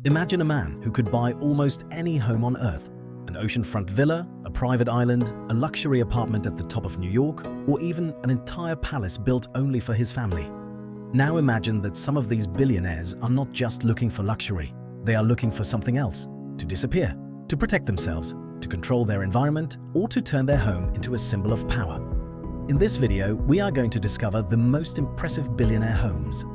Imagine a man who could buy almost any home on Earth, an oceanfront villa, a private island, a luxury apartment at the top of New York, or even an entire palace built only for his family. Now imagine that some of these billionaires are not just looking for luxury, they are looking for something else: to disappear, to protect themselves, to control their environment, or to turn their home into a symbol of power. In this video, we are going to discover the most impressive billionaire homes.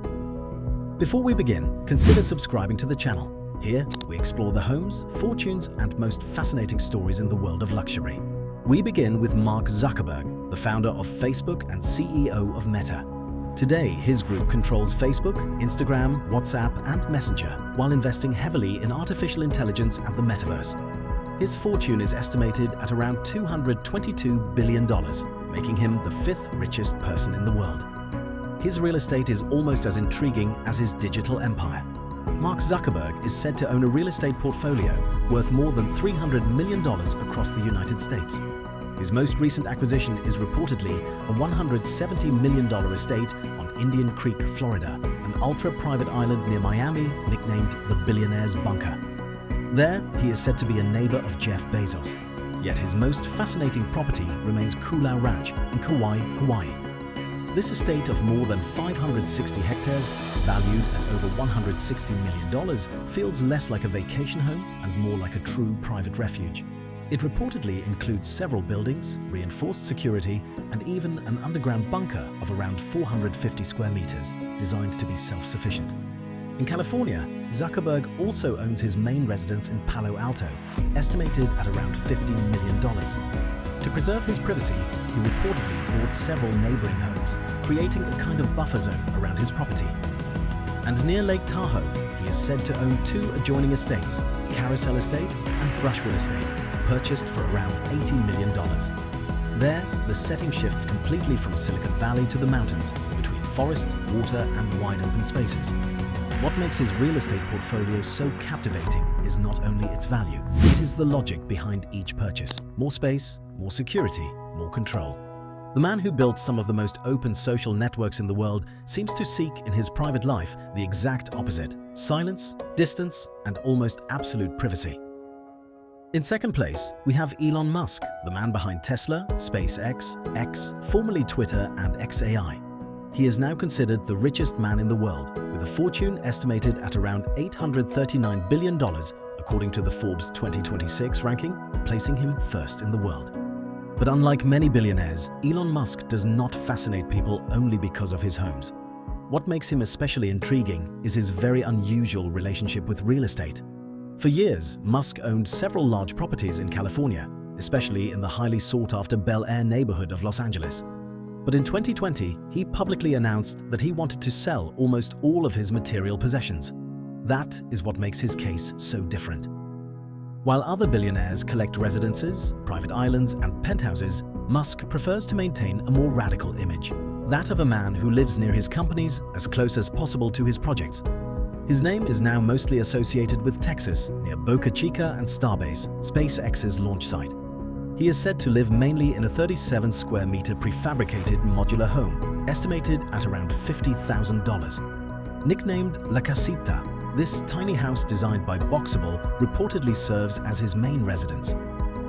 Before we begin, consider subscribing to the channel. Here, we explore the homes, fortunes, and most fascinating stories in the world of luxury. We begin with Mark Zuckerberg, the founder of Facebook and CEO of Meta. Today, his group controls Facebook, Instagram, WhatsApp, and Messenger, while investing heavily in artificial intelligence and the metaverse. His fortune is estimated at around $222 billion, making him the fifth richest person in the world. His real estate is almost as intriguing as his digital empire. Mark Zuckerberg is said to own a real estate portfolio worth more than $300 million across the United States. His most recent acquisition is reportedly a $170 million estate on Indian Creek, Florida, an ultra-private island near Miami nicknamed the Billionaire's Bunker. There, he is said to be a neighbor of Jeff Bezos. Yet his most fascinating property remains Kula Ranch in Kauai, Hawaii. This estate of more than 560 hectares, valued at over $160 million, feels less like a vacation home and more like a true private refuge. It reportedly includes several buildings, reinforced security, and even an underground bunker of around 450 square meters, designed to be self-sufficient. In California, Zuckerberg also owns his main residence in Palo Alto, estimated at around $50 million. To preserve his privacy, he reportedly bought several neighboring homes, creating a kind of buffer zone around his property. And near Lake Tahoe, he is said to own two adjoining estates, Carousel Estate and Brushwood Estate, purchased for around $80 million. There, the setting shifts completely from Silicon Valley to the mountains, between forest, water, and wide open spaces. What makes his real estate portfolio so captivating is not only its value, it is the logic behind each purchase. More space, more security, more control. The man who built some of the most open social networks in the world seems to seek in his private life the exact opposite: silence, distance, and almost absolute privacy. In second place, we have Elon Musk, the man behind Tesla, SpaceX, X, formerly Twitter, and XAI. He is now considered the richest man in the world, with a fortune estimated at around $839 billion, according to the Forbes 2026 ranking, placing him first in the world. But unlike many billionaires, Elon Musk does not fascinate people only because of his homes. What makes him especially intriguing is his very unusual relationship with real estate. For years, Musk owned several large properties in California, especially in the highly sought-after Bel Air neighborhood of Los Angeles. But in 2020, he publicly announced that he wanted to sell almost all of his material possessions. That is what makes his case so different. While other billionaires collect residences, private islands, and penthouses, Musk prefers to maintain a more radical image, that of a man who lives near his companies, as close as possible to his projects. His name is now mostly associated with Texas, near Boca Chica and Starbase, SpaceX's launch site. He is said to live mainly in a 37 square meter prefabricated modular home, estimated at around $50,000. Nicknamed La Casita, this tiny house designed by Boxable reportedly serves as his main residence.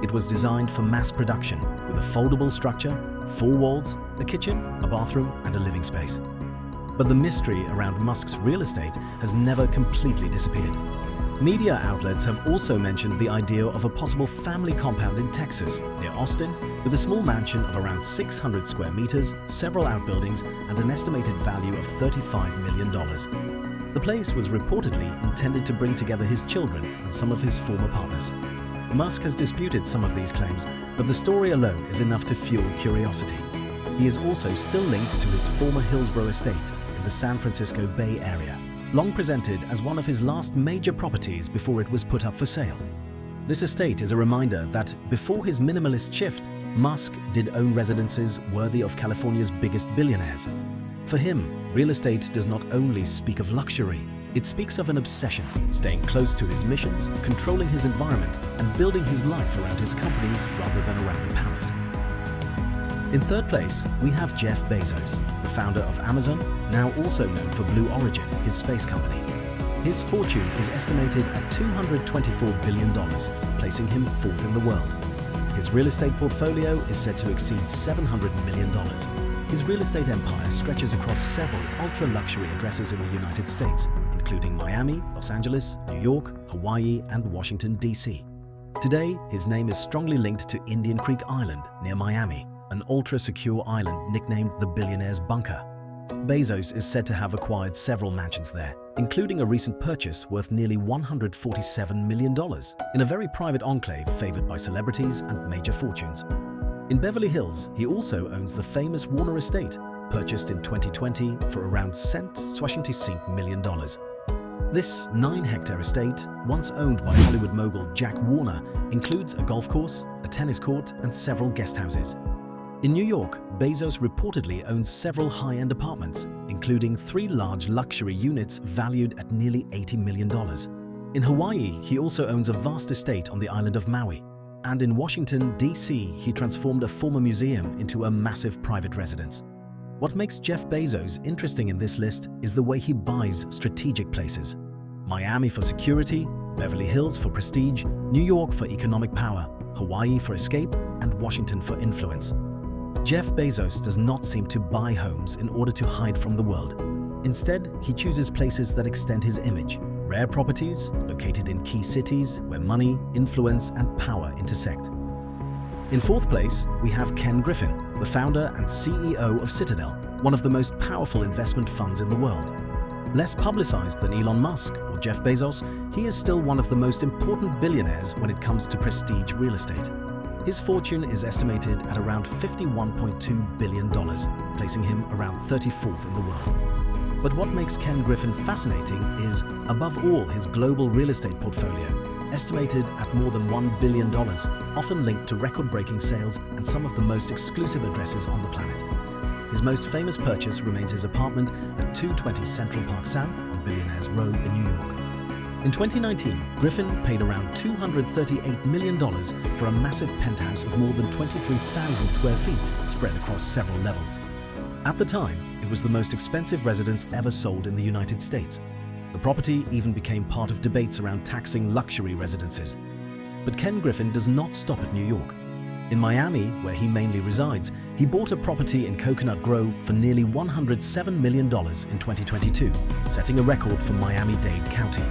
It was designed for mass production, with a foldable structure, 4 walls, a kitchen, a bathroom, and a living space. But the mystery around Musk's real estate has never completely disappeared. Media outlets have also mentioned the idea of a possible family compound in Texas, near Austin, with a small mansion of around 600 square meters, several outbuildings, and an estimated value of $35 million. The place was reportedly intended to bring together his children and some of his former partners. Musk has disputed some of these claims, but the story alone is enough to fuel curiosity. He is also still linked to his former Hillsborough estate in the San Francisco Bay Area, long presented as one of his last major properties before it was put up for sale. This estate is a reminder that before his minimalist shift, Musk did own residences worthy of California's biggest billionaires. For him, real estate does not only speak of luxury, it speaks of an obsession, staying close to his missions, controlling his environment, and building his life around his companies rather than around a palace. In third place, we have Jeff Bezos, the founder of Amazon, now also known for Blue Origin, his space company. His fortune is estimated at $224 billion, placing him fourth in the world. His real estate portfolio is said to exceed $700 million. His real estate empire stretches across several ultra-luxury addresses in the United States, including Miami, Los Angeles, New York, Hawaii, and Washington, D.C. Today, his name is strongly linked to Indian Creek Island near Miami, an ultra-secure island nicknamed the Billionaire's Bunker. Bezos is said to have acquired several mansions there, including a recent purchase worth nearly $147 million in a very private enclave favored by celebrities and major fortunes. In Beverly Hills, he also owns the famous Warner Estate, purchased in 2020 for around $65 million. This 9-hectare estate, once owned by Hollywood mogul Jack Warner, includes a golf course, a tennis court, and several guest houses. In New York, Bezos reportedly owns several high-end apartments, including 3 large luxury units valued at nearly $80 million. In Hawaii, he also owns a vast estate on the island of Maui. And in Washington, D.C., he transformed a former museum into a massive private residence. What makes Jeff Bezos interesting in this list is the way he buys strategic places. Miami for security, Beverly Hills for prestige, New York for economic power, Hawaii for escape, and Washington for influence. Jeff Bezos does not seem to buy homes in order to hide from the world. Instead, he chooses places that extend his image, rare properties located in key cities where money, influence, and power intersect. In fourth place, we have Ken Griffin, the founder and CEO of Citadel, one of the most powerful investment funds in the world. Less publicized than Elon Musk or Jeff Bezos, he is still one of the most important billionaires when it comes to prestige real estate. His fortune is estimated at around $51.2 billion, placing him around 34th in the world. But what makes Ken Griffin fascinating is, above all, his global real estate portfolio, estimated at more than $1 billion, often linked to record-breaking sales and some of the most exclusive addresses on the planet. His most famous purchase remains his apartment at 220 Central Park South on Billionaires Row in New York. In 2019, Griffin paid around $238 million for a massive penthouse of more than 23,000 square feet spread across several levels. At the time, it was the most expensive residence ever sold in the United States. The property even became part of debates around taxing luxury residences. But Ken Griffin does not stop at New York. In Miami, where he mainly resides, he bought a property in Coconut Grove for nearly $107 million in 2022, setting a record for Miami-Dade County.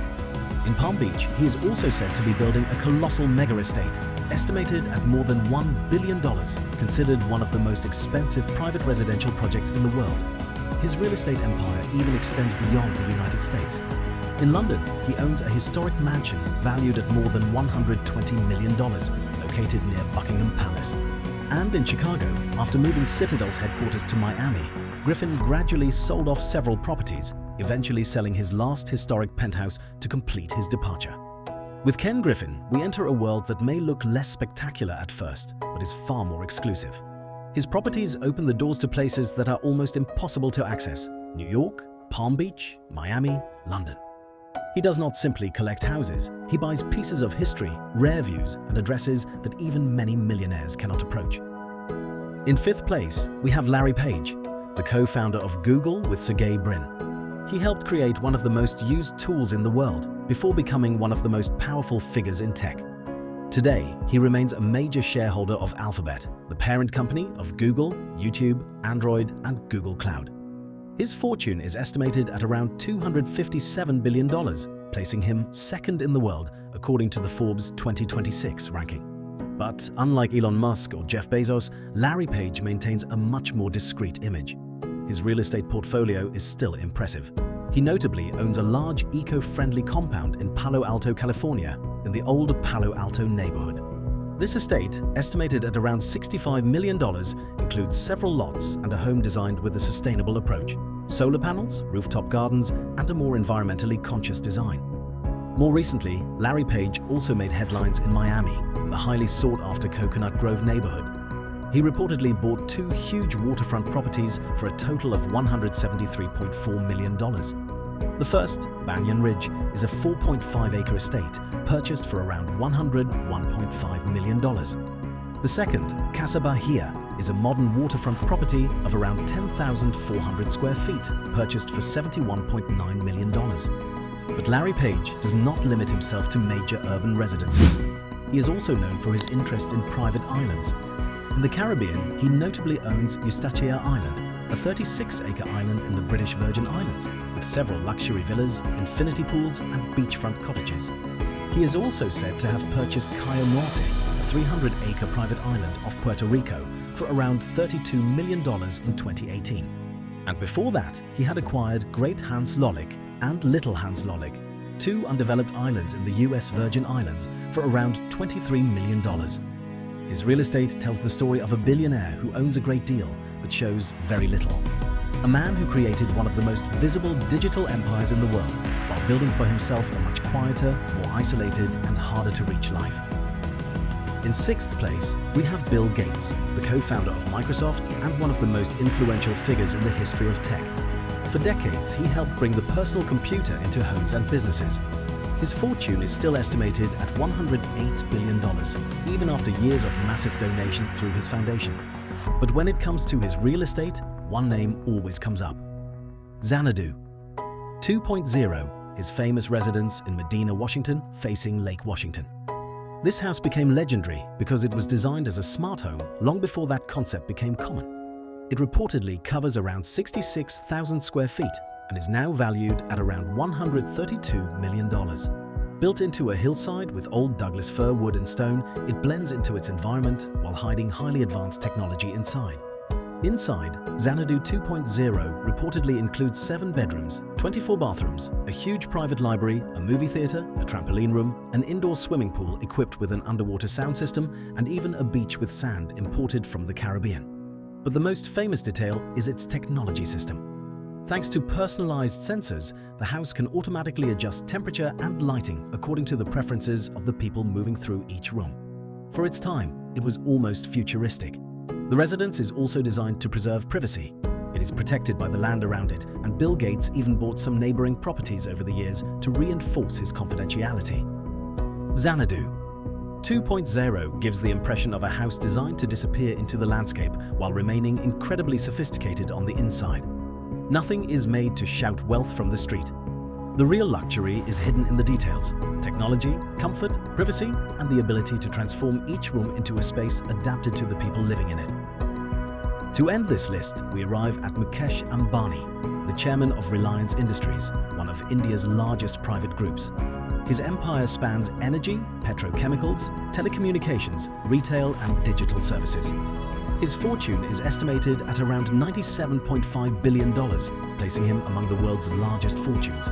In Palm Beach, he is also said to be building a colossal mega estate, estimated at more than $1 billion, considered one of the most expensive private residential projects in the world. His real estate empire even extends beyond the United States. In London, he owns a historic mansion valued at more than $120 million, located near Buckingham Palace. And in Chicago, after moving Citadel's headquarters to Miami, Griffin gradually sold off several properties, eventually selling his last historic penthouse to complete his departure. With Ken Griffin, we enter a world that may look less spectacular at first, but is far more exclusive. His properties open the doors to places that are almost impossible to access: New York, Palm Beach, Miami, London. He does not simply collect houses, he buys pieces of history, rare views, and addresses that even many millionaires cannot approach. In fifth place, we have Larry Page, the co-founder of Google with Sergey Brin. He helped create one of the most used tools in the world before becoming one of the most powerful figures in tech. Today, he remains a major shareholder of Alphabet, the parent company of Google, YouTube, Android, and Google Cloud. His fortune is estimated at around $257 billion, placing him second in the world according to the Forbes 2026 ranking. But unlike Elon Musk or Jeff Bezos, Larry Page maintains a much more discreet image. His real estate portfolio is still impressive. He notably owns a large eco-friendly compound in Palo Alto, California, in the old Palo Alto neighborhood. This estate, estimated at around $65 million, includes several lots and a home designed with a sustainable approach: solar panels, rooftop gardens, and a more environmentally conscious design. More recently, Larry Page also made headlines in Miami, in the highly sought-after Coconut Grove neighborhood. He reportedly bought 2 huge waterfront properties for a total of $173.4 million. The first, Banyan Ridge, is a 4.5-acre estate purchased for around $101.5 million. The second, Casa Bahia, is a modern waterfront property of around 10,400 square feet, purchased for $71.9 million. But Larry Page does not limit himself to major urban residences. He is also known for his interest in private islands. In the Caribbean, he notably owns Eustatia Island, a 36-acre island in the British Virgin Islands, with several luxury villas, infinity pools, and beachfront cottages. He is also said to have purchased Cayo Norte, a 300-acre private island off Puerto Rico, for around $32 million in 2018. And before that, he had acquired Great Hans Lollik and Little Hans Lollik, two undeveloped islands in the US Virgin Islands, for around $23 million. His real estate tells the story of a billionaire who owns a great deal but shows very little. A man who created one of the most visible digital empires in the world while building for himself a much quieter, more isolated and harder to reach life. In sixth place, we have Bill Gates, the co-founder of Microsoft and one of the most influential figures in the history of tech. For decades, he helped bring the personal computer into homes and businesses. His fortune is still estimated at $108 billion, even after years of massive donations through his foundation. But when it comes to his real estate, one name always comes up: Xanadu 2.0, his famous residence in Medina, Washington, facing Lake Washington. This house became legendary because it was designed as a smart home long before that concept became common. It reportedly covers around 66,000 square feet and is now valued at around $132 million. Built into a hillside with old Douglas fir wood and stone, it blends into its environment while hiding highly advanced technology inside. Inside, Xanadu 2.0 reportedly includes 7 bedrooms, 24 bathrooms, a huge private library, a movie theater, a trampoline room, an indoor swimming pool equipped with an underwater sound system, and even a beach with sand imported from the Caribbean. But the most famous detail is its technology system. Thanks to personalized sensors, the house can automatically adjust temperature and lighting according to the preferences of the people moving through each room. For its time, it was almost futuristic. The residence is also designed to preserve privacy. It is protected by the land around it, and Bill Gates even bought some neighboring properties over the years to reinforce his confidentiality. Xanadu 2.0 gives the impression of a house designed to disappear into the landscape while remaining incredibly sophisticated on the inside. Nothing is made to shout wealth from the street. The real luxury is hidden in the details: technology, comfort, privacy, and the ability to transform each room into a space adapted to the people living in it. To end this list, we arrive at Mukesh Ambani, the chairman of Reliance Industries, one of India's largest private groups. His empire spans energy, petrochemicals, telecommunications, retail, and digital services. His fortune is estimated at around $97.5 billion, placing him among the world's largest fortunes.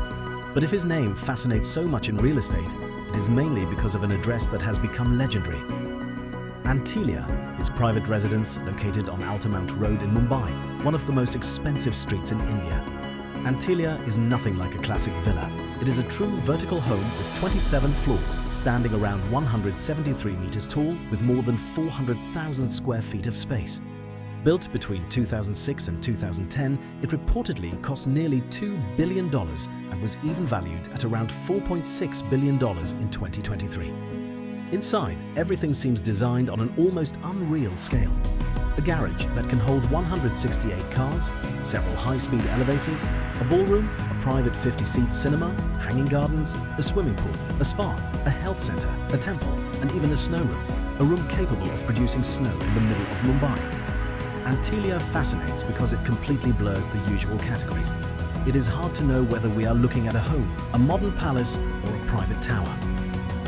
But if his name fascinates so much in real estate, it is mainly because of an address that has become legendary. Antilia, his private residence located on Altamount Road in Mumbai, one of the most expensive streets in India. Antilia is nothing like a classic villa. It is a true vertical home with 27 floors, standing around 173 meters tall with more than 400,000 square feet of space. Built between 2006 and 2010, it reportedly cost nearly $2 billion and was even valued at around $4.6 billion in 2023. Inside, everything seems designed on an almost unreal scale. A garage that can hold 168 cars, several high-speed elevators, a ballroom, a private 50-seat cinema, hanging gardens, a swimming pool, a spa, a health center, a temple, and even a snow room, a room capable of producing snow in the middle of Mumbai. Antilia fascinates because it completely blurs the usual categories. It is hard to know whether we are looking at a home, a modern palace, or a private tower.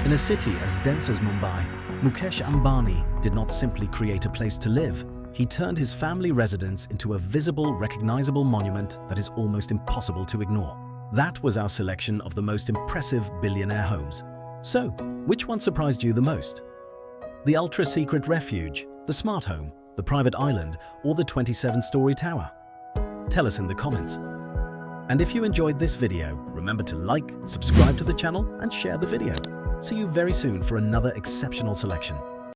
In a city as dense as Mumbai, Mukesh Ambani did not simply create a place to live. He turned his family residence into a visible, recognizable monument that is almost impossible to ignore. That was our selection of the most impressive billionaire homes. So, which one surprised you the most? The ultra-secret refuge, the smart home, the private island, or the 27-story tower? Tell us in the comments. And if you enjoyed this video, remember to like, subscribe to the channel, and share the video. See you very soon for another exceptional selection.